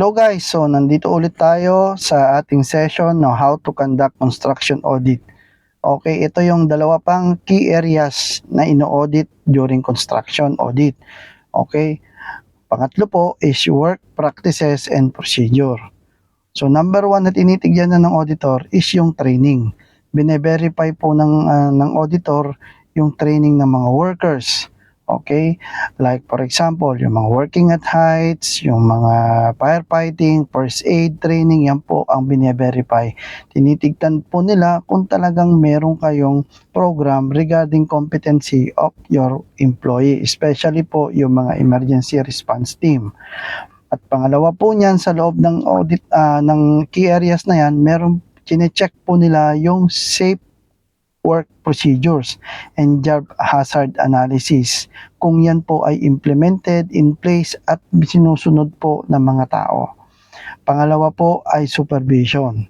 Hello guys, so nandito ulit tayo sa ating session no how to conduct construction audit. Okay, ito yung dalawa pang key areas na ino-audit during construction audit. Okay, pangatlo po is work practices and procedure. So number one na tinitignan na ng auditor is yung training. Bine-verify po ng auditor yung training ng mga workers. Okay? Like for example, yung mga working at heights, yung mga firefighting, first aid training, yan po ang bine-verify. Tinitignan po nila kung talagang meron kayong program regarding competency of your employee, especially po yung mga emergency response team. At pangalawa po niyan, sa loob ng audit ng key areas na yan, meron chine-check po nila yung safe work procedures and job hazard analysis. Kung yan po ay implemented in place at sinusunod po ng mga tao. Pangalawa po ay supervision.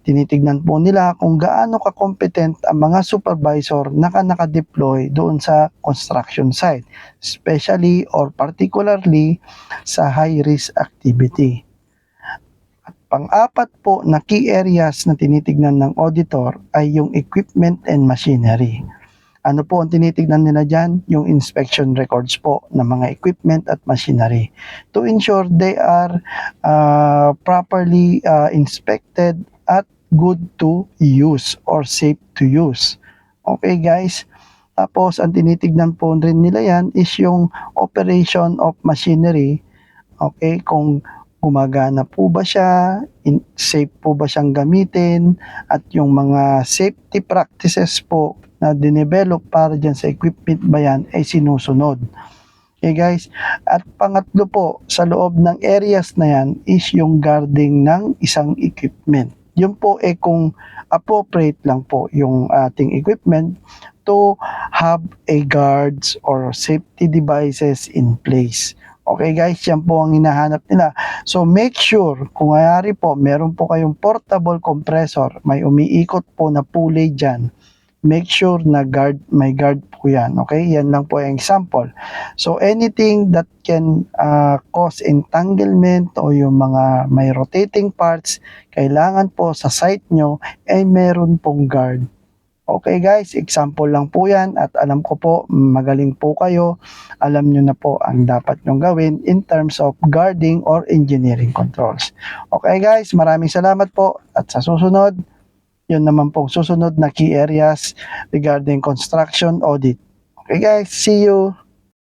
Tinitignan po nila kung gaano ka-competent ang mga supervisor na naka-deploy doon sa construction site, especially or particularly sa high-risk activity. At pang-apat po na key areas na tinitignan ng auditor ay yung equipment and machinery. Ano po ang tinitignan nila dyan? Yung inspection records po ng mga equipment at machinery to ensure they are properly inspected at good to use or safe to use. Okay guys? Tapos ang tinitignan po rin nila yan is yung operation of machinery. Okay? Kung gumagana po ba siya, safe po ba siyang gamitin, at yung mga safety practices po na dinevelop para dyan sa equipment ba yan ay sinusunod. Okay guys, at pangatlo po sa loob ng areas na yan is yung guarding ng isang equipment. Yun po kung appropriate lang po yung ating equipment to have a guards or safety devices in place. Okay guys, yan po ang hinahanap nila. So make sure, kung ayari po, meron po kayong portable compressor, may umiikot po na pulley dyan, make sure na may guard po yan. Okay, yan lang po ang example. So anything that can cause entanglement o yung mga may rotating parts, kailangan po sa site nyo ay meron pong guard. Okay guys, example lang po yan at alam ko po magaling po kayo. Alam nyo na po ang dapat nyong gawin in terms of guarding or engineering controls. Okay guys, maraming salamat po at sa susunod, yun naman pong susunod na key areas regarding construction audit. Okay guys, see you!